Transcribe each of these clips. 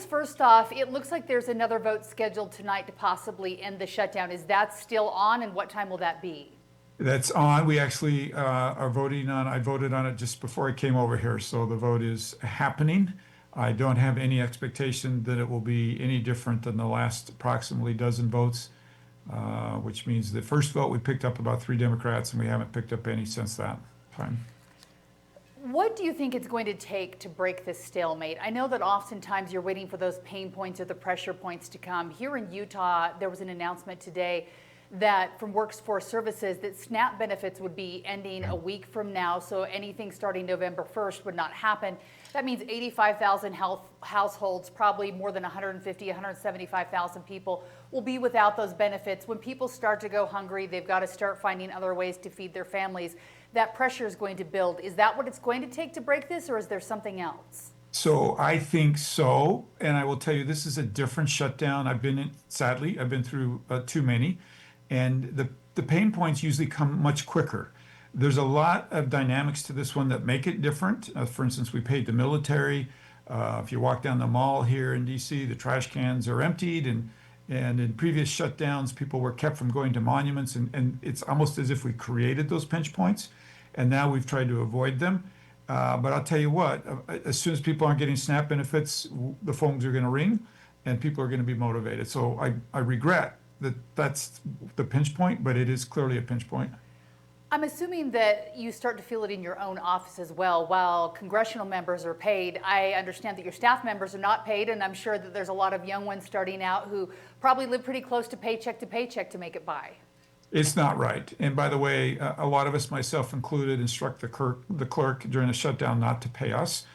first off, it looks like there's another vote scheduled tonight to possibly end the shutdown. Is that still on, and what time will that be? That's on. We actually are voting on, I voted on it just before I came over here, so the vote is happening. I don't have any expectation that it will be any different than the last approximately dozen votes, which means the first vote we picked up about 3 Democrats, and we haven't picked up any since that time. What do you think it's going to take to break this stalemate? I know that oftentimes you're waiting for those pain points or the pressure points to come. Here in Utah, there was an announcement today that from Workforce Services that SNAP benefits would be ending a week from now, so anything starting November 1st would not happen. That means 85,000 households, probably more than 150, 175,000 people will be without those benefits. When people start to go hungry, they've got to start finding other ways to feed their families. That pressure is going to build. Is that what it's going to take to break this, or is there something else? So I think so, and I will tell you, this is a different shutdown. Sadly, I've been through too many, and the pain points usually come much quicker. There's a lot of dynamics to this one that make it different. For instance, we paid the military. If you walk down the mall here in DC, the trash cans are emptied, and in previous shutdowns, people were kept from going to monuments, and it's almost as if we created those pinch points, and now we've tried to avoid them. But I'll tell you what, as soon as people aren't getting SNAP benefits, the phones are going to ring, and people are going to be motivated. So I regret that that's the pinch point, but it is clearly a pinch point. I'm assuming that you start to feel it in your own office as well. While congressional members are paid, I understand that your staff members are not paid, and I'm sure that there's a lot of young ones starting out who probably live pretty close to paycheck to make it by. It's not right. And by the way, a lot of us, myself included, instruct the clerk during the shutdown not to pay us.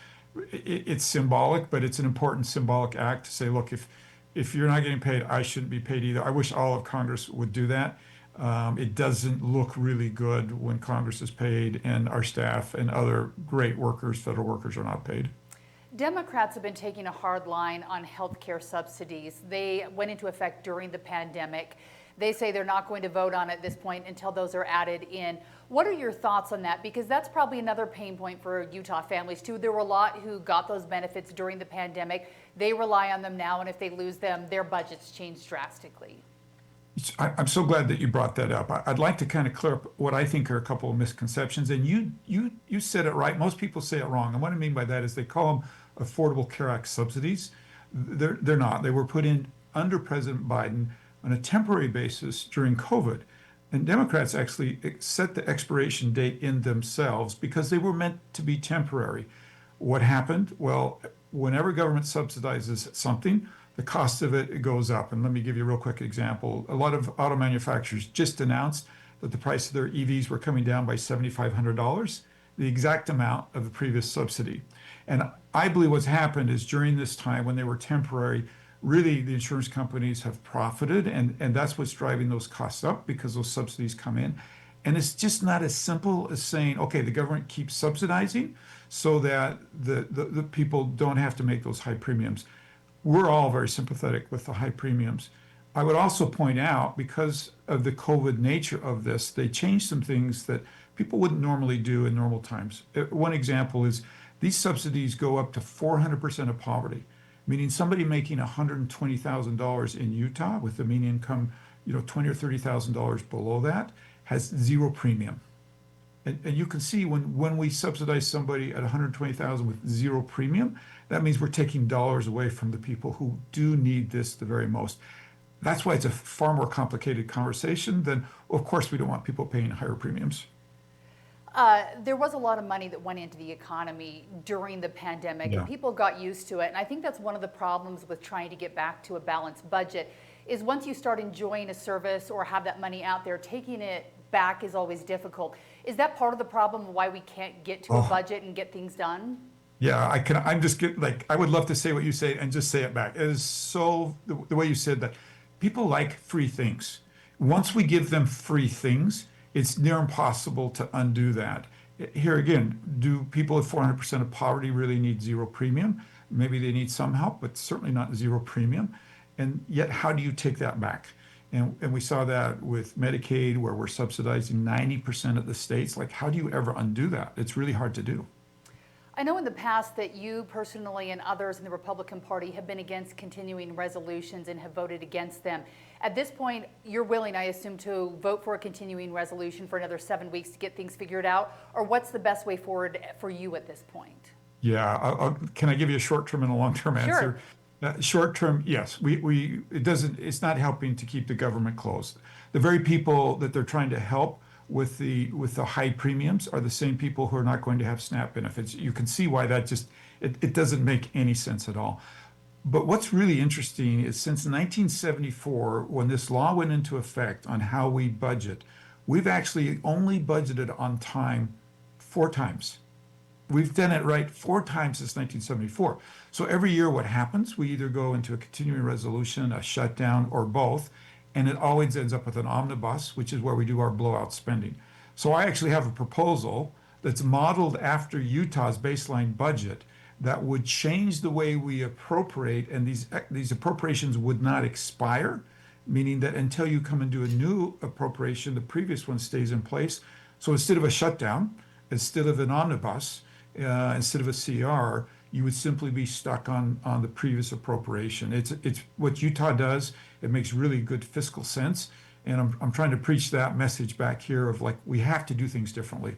It's symbolic, but it's an important symbolic act to say, look, if you're not getting paid, I shouldn't be paid either. I wish all of Congress would do that. It doesn't look really good when Congress is paid and our staff and other great workers, federal workers, are not paid. Democrats have been taking a hard line on health care subsidies. They went into effect during the pandemic. They say they're not going to vote on it at this point until those are added in. What are your thoughts on that? Because that's probably another pain point for Utah families too. There were a lot who got those benefits during the pandemic. They rely on them now, and if they lose them, their budgets change drastically. I'm so glad that you brought that up. I'd like to kind of clear up what I think are a couple of misconceptions. And you said it right. Most people say it wrong. And what I mean by that is they call them Affordable Care Act subsidies. They're not. They were put in under President Biden on a temporary basis during COVID. And Democrats actually set the expiration date in themselves because they were meant to be temporary. What happened? Well, whenever government subsidizes something, the cost of it goes up. And let me give you a real quick example. A lot of auto manufacturers just announced that the price of their EVs were coming down by $7,500, the exact amount of the previous subsidy. And I believe what's happened is during this time when they were temporary, really the insurance companies have profited, and that's what's driving those costs up because those subsidies come in. And it's just not as simple as saying, okay, the government keeps subsidizing so that the people don't have to make those high premiums. We're all very sympathetic with the high premiums. I would also point out, because of the COVID nature of this, they changed some things that people wouldn't normally do in normal times. One example is these subsidies go up to 400% of poverty, meaning somebody making $120,000 in Utah with a mean income, $20,000 or $30,000 below that, has zero premium. And you can see when we subsidize somebody at $120,000 with zero premium, that means we're taking dollars away from the people who do need this the very most. That's why it's a far more complicated conversation than, of course, we don't want people paying higher premiums. There was a lot of money that went into the economy during the pandemic, Yeah. and people got used to it. And I think that's one of the problems with trying to get back to a balanced budget is once you start enjoying a service or have that money out there, taking it back is always difficult. Is that part of the problem of why we can't get to a budget and get things done? Yeah, I'm just getting I would love to say what you say and just say it back. It is so, the way you said that, people like free things. Once we give them free things, it's near impossible to undo that. Here again, do people at 400% of poverty really need zero premium? Maybe they need some help, but certainly not zero premium. And yet, how do you take that back? And we saw that with Medicaid, where we're subsidizing 90% of the states. Like, how do you ever undo that? It's really hard to do. I know in the past that you personally and others in the Republican Party have been against continuing resolutions and have voted against them. At this point, you're willing, I assume, to vote for a continuing resolution for another 7 weeks to get things figured out? Or what's the best way forward for you at this point? Yeah, can I give you a short-term and a long-term answer? Sure. Short-term, yes, it's not helping to keep the government closed. The very people that they're trying to help with the high premiums are the same people who are not going to have SNAP benefits. You can see why it doesn't make any sense at all. But what's really interesting is since 1974, when this law went into effect on how we budget, we've actually only budgeted on time 4 times. We've done it right 4 times since 1974. So every year, what happens? We either go into a continuing resolution, a shutdown, or both, and it always ends up with an omnibus, which is where we do our blowout spending. So I actually have a proposal that's modeled after Utah's baseline budget that would change the way we appropriate, and these appropriations would not expire, meaning that until you come and do a new appropriation, the previous one stays in place. So instead of a shutdown, instead of an omnibus, instead of a CR, you would simply be stuck on the previous appropriation. It's what Utah does. It makes really good fiscal sense, and I'm trying to preach that message back here of like we have to do things differently.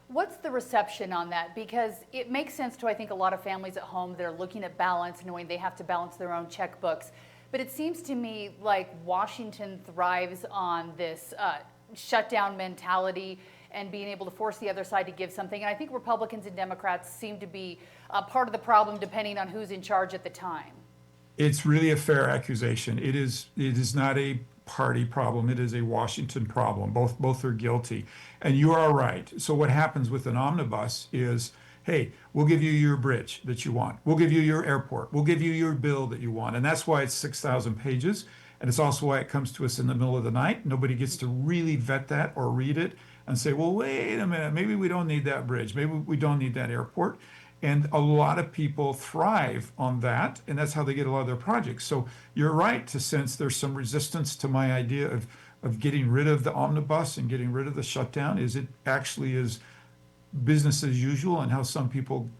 What's the reception on that? Because it makes sense to, I think, a lot of families at home that are looking at balance, knowing they have to balance their own checkbooks. But it seems to me like Washington thrives on this shutdown mentality and being able to force the other side to give something. And I think Republicans and Democrats seem to be part of the problem depending on who's in charge at the time. It's really a fair accusation. It is not a party problem. It is a Washington problem. Both are guilty. And you are right. So what happens with an omnibus is, hey, we'll give you your bridge that you want. We'll give you your airport. We'll give you your bill that you want. And that's why it's 6,000 pages. And it's also why it comes to us in the middle of the night. Nobody gets to really vet that or read it and say, well, wait a minute, maybe we don't need that bridge. Maybe we don't need that airport. And a lot of people thrive on that, and that's how they get a lot of their projects. So you're right to sense there's some resistance to my idea of getting rid of the omnibus and getting rid of the shutdown. Is it actually is business as usual and how some people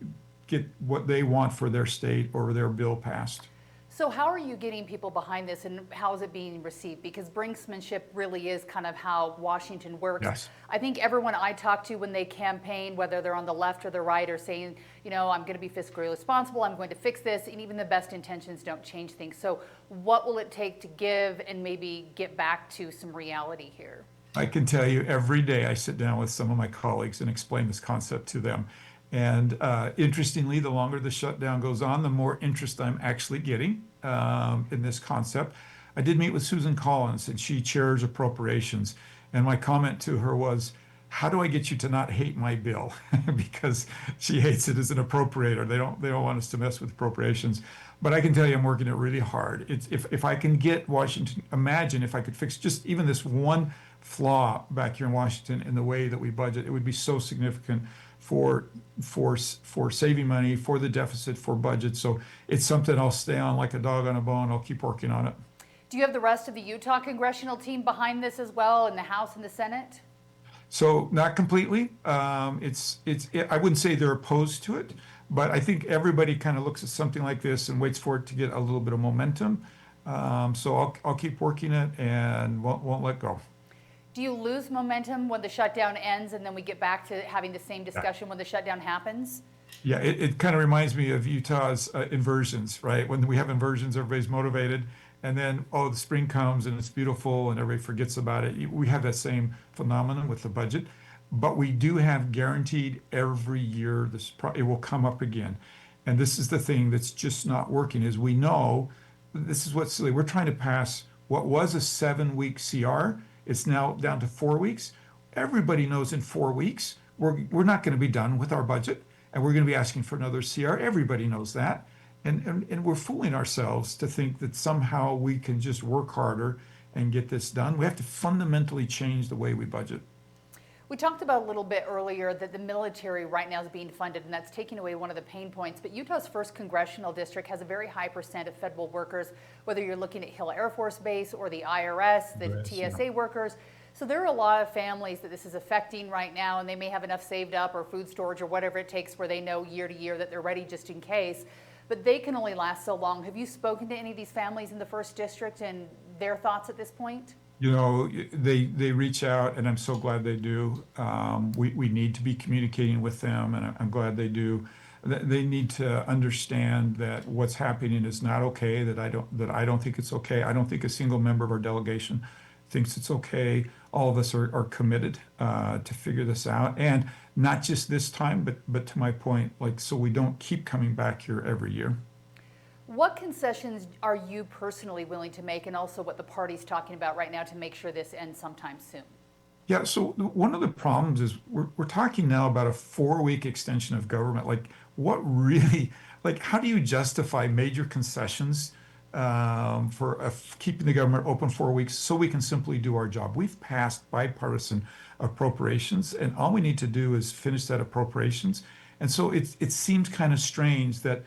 get what they want for their state or their bill passed. So how are you getting people behind this, and how is it being received? Because brinksmanship really is kind of how Washington works. Yes. I think everyone I talk to when they campaign, whether they're on the left or the right, are saying, you know, I'm going to be fiscally responsible, I'm going to fix this, and even the best intentions don't change things. So what will it take to give and maybe get back to some reality here? I can tell you every day I sit down with some of my colleagues and explain this concept to them. And interestingly, the longer the shutdown goes on, the more interest I'm actually getting in this concept. I did meet with Susan Collins, and she chairs appropriations. And my comment to her was, how do I get you to not hate my bill? Because she hates it as an appropriator. They don't want us to mess with appropriations. But I can tell you I'm working it really hard. If I can get Washington, imagine if I could fix just even this one flaw back here in Washington in the way that we budget, it would be so significant for saving money, for the deficit, for budget. So it's something I'll stay on like a dog on a bone. I'll keep working on it. Do you have the rest of the Utah congressional team behind this as well, in the House and the Senate? So not completely. I wouldn't say they're opposed to it, but I think everybody kind of looks at something like this and waits for it to get a little bit of momentum. So I'll keep working it and won't let go. Do you lose momentum when the shutdown ends and then we get back to having the same discussion when the shutdown happens? Yeah, it kind of reminds me of Utah's inversions, right? When we have inversions, everybody's motivated. And then, the spring comes and it's beautiful and everybody forgets about it. We have that same phenomenon with the budget. But we do have guaranteed every year, it will come up again. And this is the thing that's just not working, is we know, this is what's silly. We're trying to pass what was a 7-week CR. It's now down to 4 weeks. Everybody knows in 4 weeks, we're not going to be done with our budget, and we're going to be asking for another CR. Everybody knows that. And we're fooling ourselves to think that somehow we can just work harder and get this done. We have to fundamentally change the way we budget. We talked about a little bit earlier that the military right now is being funded, and that's taking away one of the pain points. But Utah's 1st Congressional District has a very high percent of federal workers, whether you're looking at Hill Air Force Base or the IRS, the TSA workers. So there are a lot of families that this is affecting right now, and they may have enough saved up or food storage or whatever it takes where they know year to year that they're ready just in case. But they can only last so long. Have you spoken to any of these families in the first district and their thoughts at this point? You know, they reach out, and I'm so glad they do. We need to be communicating with them, and I'm glad they do. They need to understand that what's happening is not okay. That I don't think it's okay. I don't think a single member of our delegation thinks it's okay. All of us are committed to figure this out, and not just this time, but to my point, like so we don't keep coming back here every year. What concessions are you personally willing to make, and also what the party's talking about right now to make sure this ends sometime soon? Yeah, so one of the problems is we're talking now about a 4 week extension of government. Like, what really, like, how do you justify major concessions for keeping the government open 4 weeks so we can simply do our job? We've passed bipartisan appropriations, and all we need to do is finish that appropriations. And so it seems kind of strange that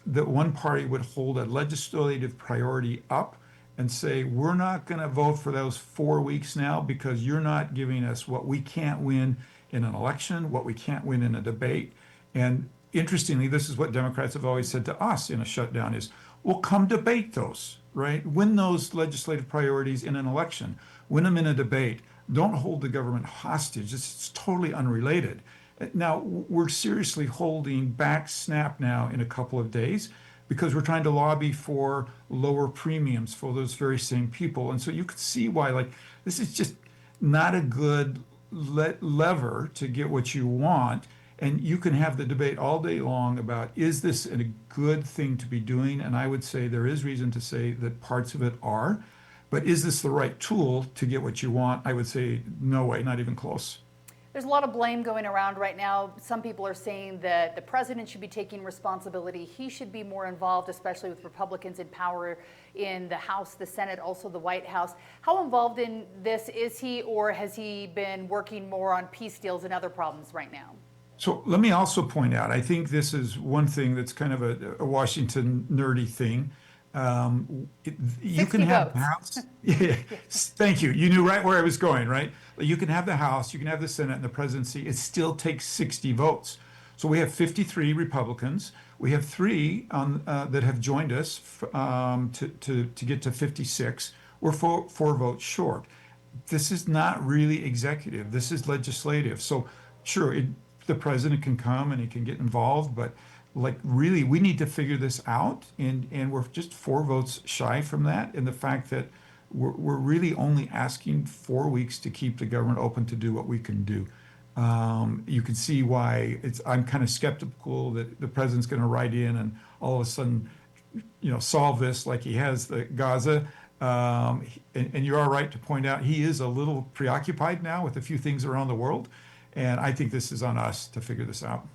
one party would hold a legislative priority up and say, we're not going to vote for those 4 weeks now because you're not giving us what we can't win in an election, what we can't win in a debate. And interestingly, this is what Democrats have always said to us in a shutdown is, well, come debate those, right? Win those legislative priorities in an election, win them in a debate. Don't hold the government hostage. It's totally unrelated. Now, we're seriously holding back SNAP now in a couple of days because we're trying to lobby for lower premiums for those very same people. And so you could see why, like, this is just not a good lever to get what you want. And you can have the debate all day long about, is this a good thing to be doing? And I would say there is reason to say that parts of it are. But is this the right tool to get what you want? I would say no way, not even close. There's a lot of blame going around right now. Some people are saying that the president should be taking responsibility. He should be more involved, especially with Republicans in power in the House, the Senate, also the White House. How involved in this is he, or has he been working more on peace deals and other problems right now? So let me also point out, I think this is one thing that's kind of a Washington nerdy thing. You can 60 have the votes. House. Yeah, thank you. You knew right where I was going, right? You can have the House, you can have the Senate and the presidency. It still takes 60 votes. So we have 53 Republicans. We have three that have joined us to get to 56. We're four votes short. This is not really executive. This is legislative. So sure, the president can come and he can get involved, but like really we need to figure this out, and we're just 4 votes shy from that. And the fact that we're really only asking 4 weeks to keep the government open to do what we can do. You can see why I'm kind of skeptical that the president's going to write in and all of a sudden, solve this like he has the Gaza. And you are right to point out he is a little preoccupied now with a few things around the world. And I think this is on us to figure this out.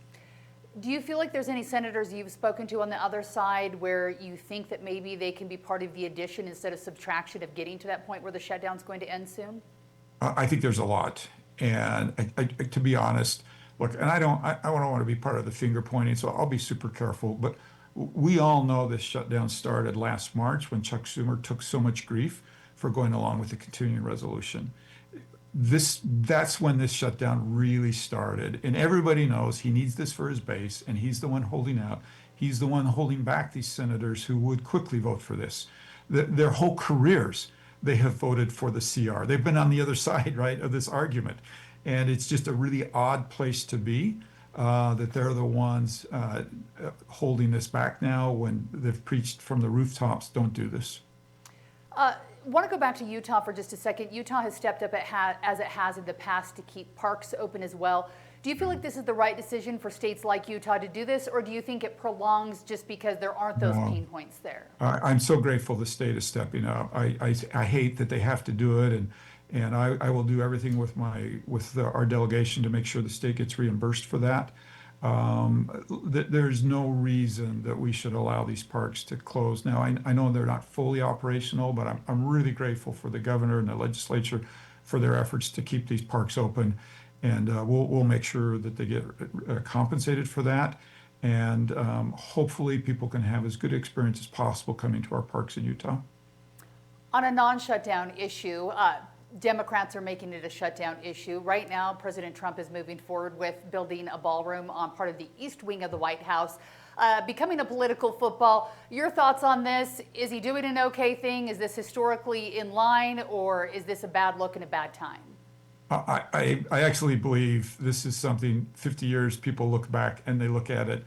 Do you feel like there's any senators you've spoken to on the other side where you think that maybe they can be part of the addition instead of subtraction of getting to that point where the shutdown's going to end soon? I think there's a lot. And to be honest, look, and I don't want to be part of the finger pointing, so I'll be super careful. But we all know this shutdown started last March when Chuck Schumer took so much grief for going along with the continuing resolution. That's when this shutdown really started, and everybody knows he needs this for his base, and he's the one holding out. He's the one holding back these senators who would quickly vote for this. Their whole careers they have voted for the CR. They've been on the other side, right, of this argument, and it's just a really odd place to be, that they're the ones holding this back now when they've preached from the rooftops, don't do this. Want to go back to Utah for just a second. Utah has stepped up as it has in the past to keep parks open as well. Do you feel like this is the right decision for states like Utah to do this, or do you think it prolongs just because there aren't those pain points there? I'm so grateful the state is stepping up. I hate that they have to do it, and I will do everything with our delegation to make sure the state gets reimbursed for that. There's no reason that we should allow these parks to close. Now, I know they're not fully operational, but I'm really grateful for the governor and the legislature for their efforts to keep these parks open. And we'll make sure that they get compensated for that. And hopefully people can have as good experience as possible coming to our parks in Utah. On a non-shutdown issue, Democrats are making it a shutdown issue. Right now, President Trump is moving forward with building a ballroom on part of the east wing of the White House, becoming a political football. Your thoughts on this? Is he doing an okay thing? Is this historically in line, or is this a bad look and a bad time? I actually believe this is something 50 years people look back and they look at it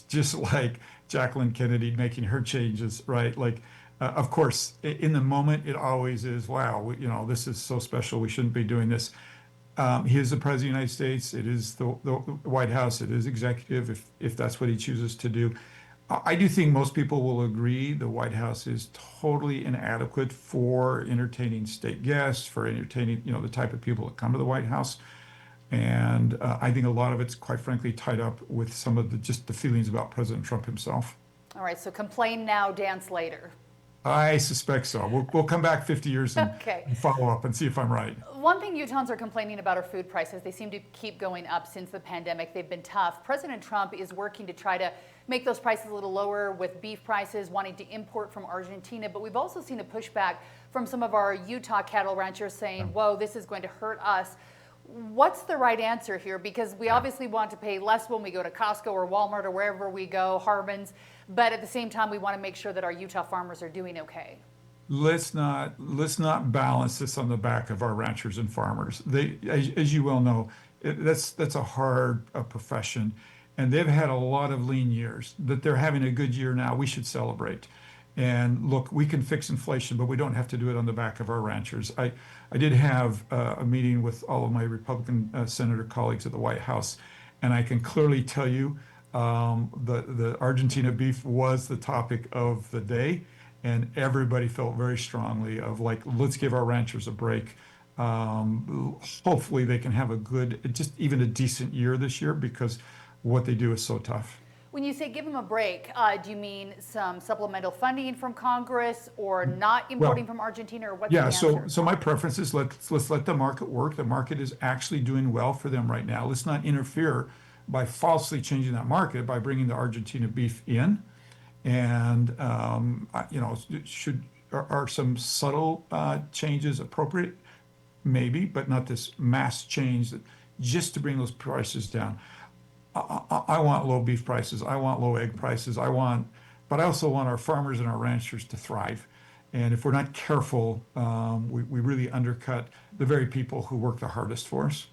just like Jacqueline Kennedy making her changes, right? Like, of course, in the moment, it always is, wow, this is so special. We shouldn't be doing this. He is the president of the United States. It is the White House. It is executive if that's what he chooses to do. I do think most people will agree the White House is totally inadequate for entertaining state guests, for entertaining, the type of people that come to the White House. And I think a lot of it's quite frankly tied up with some of just the feelings about President Trump himself. All right, so complain now, dance later. I suspect so. We'll come back 50 years and, Okay. and follow up and see if I'm right. One thing Utahns are complaining about are food prices. They seem to keep going up since the pandemic. They've been tough. President Trump is working to try to make those prices a little lower with beef prices, wanting to import from Argentina. But we've also seen a pushback from some of our Utah cattle ranchers saying, whoa, this is going to hurt us. What's the right answer here? Because we obviously want to pay less when we go to Costco or Walmart or wherever we go, Harbin's, but at the same time, we want to make sure that our Utah farmers are doing okay. Let's not balance this on the back of our ranchers and farmers. They, as you well know, that's a hard profession, and they've had a lot of lean years. That they're having a good year now, we should celebrate. And look, we can fix inflation, but we don't have to do it on the back of our ranchers. I did have a meeting with all of my Republican senator colleagues at the White House, and I can clearly tell you the Argentina beef was the topic of the day, and everybody felt very strongly of like, let's give our ranchers a break. Hopefully they can have a good, just even a decent year this year because what they do is so tough. When you say give them a break, do you mean some supplemental funding from Congress or not importing from Argentina, or what's the Yeah, answer? so my preference is let's let the market work. The market is actually doing well for them right now. Let's not interfere by falsely changing that market by bringing the Argentina beef in. And are some subtle changes appropriate? Maybe, but not this mass change that just to bring those prices down. I want low beef prices. I want low egg prices. But I also want our farmers and our ranchers to thrive. And if we're not careful, we really undercut the very people who work the hardest for us.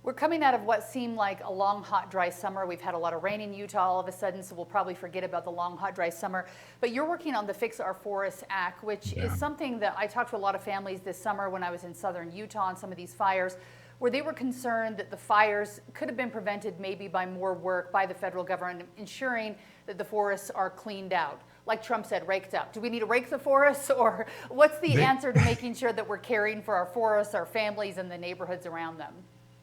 We're coming out of what seemed like a long, hot, dry summer. We've had a lot of rain in Utah all of a sudden, so we'll probably forget about the long, hot, dry summer. But you're working on the Fix Our Forests Act, which is something that I talked to a lot of families this summer when I was in southern Utah on some of these fires, where they were concerned that the fires could have been prevented maybe by more work by the federal government, ensuring that the forests are cleaned out. Like Trump said, raked up. Do we need to rake the forests, or what's the answer to making sure that we're caring for our forests, our families, and the neighborhoods around them?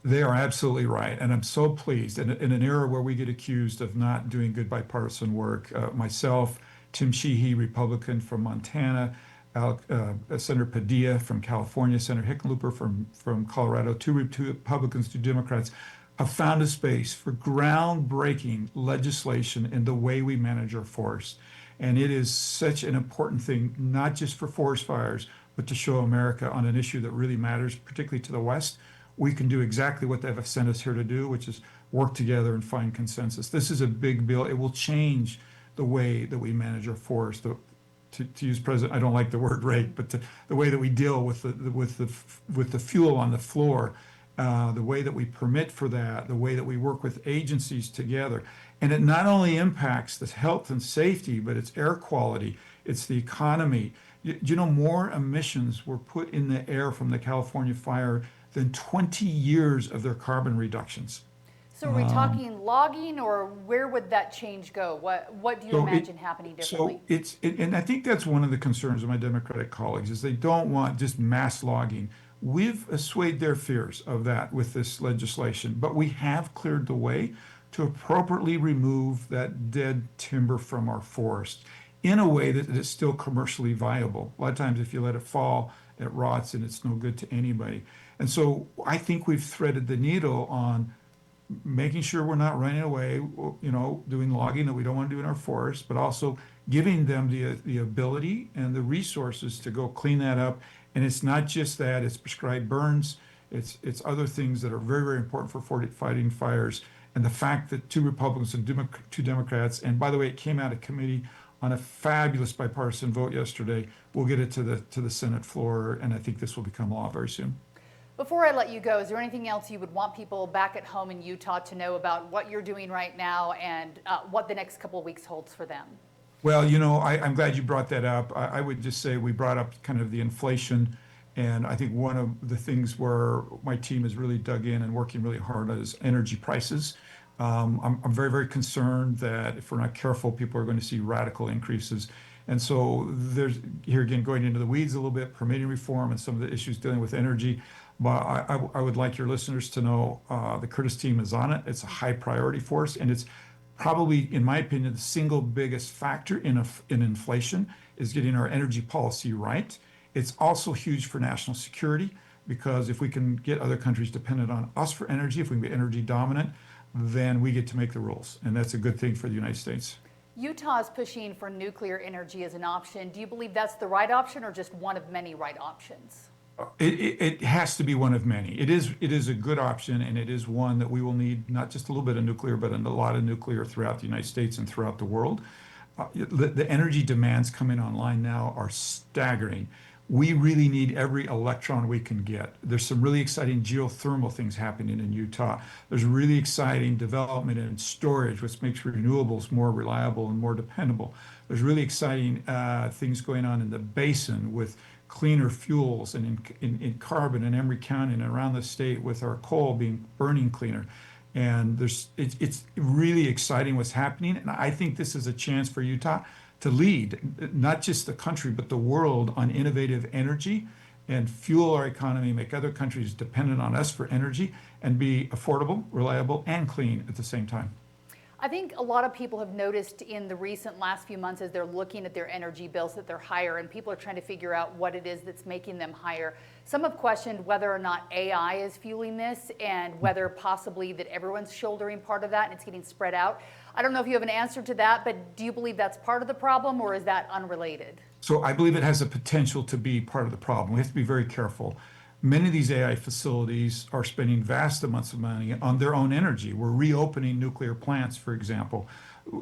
They are absolutely right. And I'm so pleased in an era where we get accused of not doing good bipartisan work. Myself, Tim Sheehy, Republican from Montana, Senator Padilla from California, Senator Hickenlooper from Colorado, two Republicans, two Democrats, have found a space for groundbreaking legislation in the way we manage our forests. And it is such an important thing, not just for forest fires, but to show America on an issue that really matters, particularly to the West. We can do exactly what they've sent us here to do, which is work together and find consensus. This is a big bill. It will change the way that we manage our forests. To use president, I don't like the word rake, but the way that we deal with the fuel on the floor, the way that we permit for that, the way that we work with agencies together. And it not only impacts the health and safety, but it's air quality, it's the economy. More emissions were put in the air from the California fire than 20 years of their carbon reductions. So are we talking logging, or where would that change go? What do you imagine happening differently? And I think that's one of the concerns of my Democratic colleagues is they don't want just mass logging. We've assuaged their fears of that with this legislation, but we have cleared the way to appropriately remove that dead timber from our forest in a way that is still commercially viable. A lot of times if you let it fall, it rots and it's no good to anybody. And so I think we've threaded the needle on making sure we're not running away, doing logging that we don't want to do in our forests, but also giving them the ability and the resources to go clean that up And it's not just that, it's prescribed burns, it's other things that are very, very important for fighting fires. And the fact that two Republicans and two Democrats, and by the way, it came out of committee on a fabulous bipartisan vote yesterday. We'll get it to the Senate floor, and I think this will become law very soon. Before I let you go, is there anything else you would want people back at home in Utah to know about what you're doing right now and what the next couple of weeks holds for them? Well, I'm glad you brought that up. I would just say we brought up kind of the inflation. And I think one of the things where my team has really dug in and working really hard is energy prices. I'm very, very concerned that if we're not careful, people are going to see radical increases. And so there's, here again, going into the weeds a little bit, permitting reform and some of the issues dealing with energy. But I would like your listeners to know the Curtis team is on it. It's a high priority for us. And it's probably, in my opinion, the single biggest factor in inflation is getting our energy policy right. It's also huge for national security because if we can get other countries dependent on us for energy, if we can be energy dominant, then we get to make the rules. And that's a good thing for the United States. Utah is pushing for nuclear energy as an option. Do you believe that's the right option or just one of many right options? It has to be one of many. It is a good option, and it is one that we will need not just a little bit of nuclear, but a lot of nuclear throughout the United States and throughout the world. The energy demands coming online now are staggering. We really need every electron we can get. There's some really exciting geothermal things happening in Utah. There's really exciting development in storage, which makes renewables more reliable and more dependable. There's really exciting things going on in the basin with cleaner fuels and in carbon in Emory County and around the state with our coal burning cleaner. And it's really exciting what's happening. And I think this is a chance for Utah to lead, not just the country, but the world on innovative energy and fuel our economy, make other countries dependent on us for energy, and be affordable, reliable, and clean at the same time. I think a lot of people have noticed in the recent last few months as they're looking at their energy bills that they're higher, and people are trying to figure out what it is that's making them higher. Some have questioned whether or not AI is fueling this and whether possibly that everyone's shouldering part of that and it's getting spread out. I don't know if you have an answer to that, but do you believe that's part of the problem or is that unrelated? So I believe it has the potential to be part of the problem. We have to be very careful. Many of these AI facilities are spending vast amounts of money on their own energy. We're reopening nuclear plants, for example.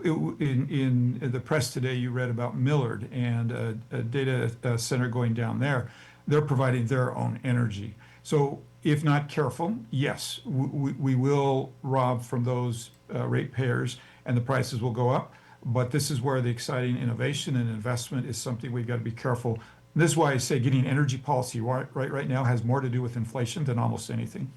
In the press today, you read about Millard and a data center going down there. They're providing their own energy. So if not careful, yes, we will rob from those ratepayers and the prices will go up. But this is where the exciting innovation and investment is something we've got to be careful. This is why I say getting energy policy right now has more to do with inflation than almost anything.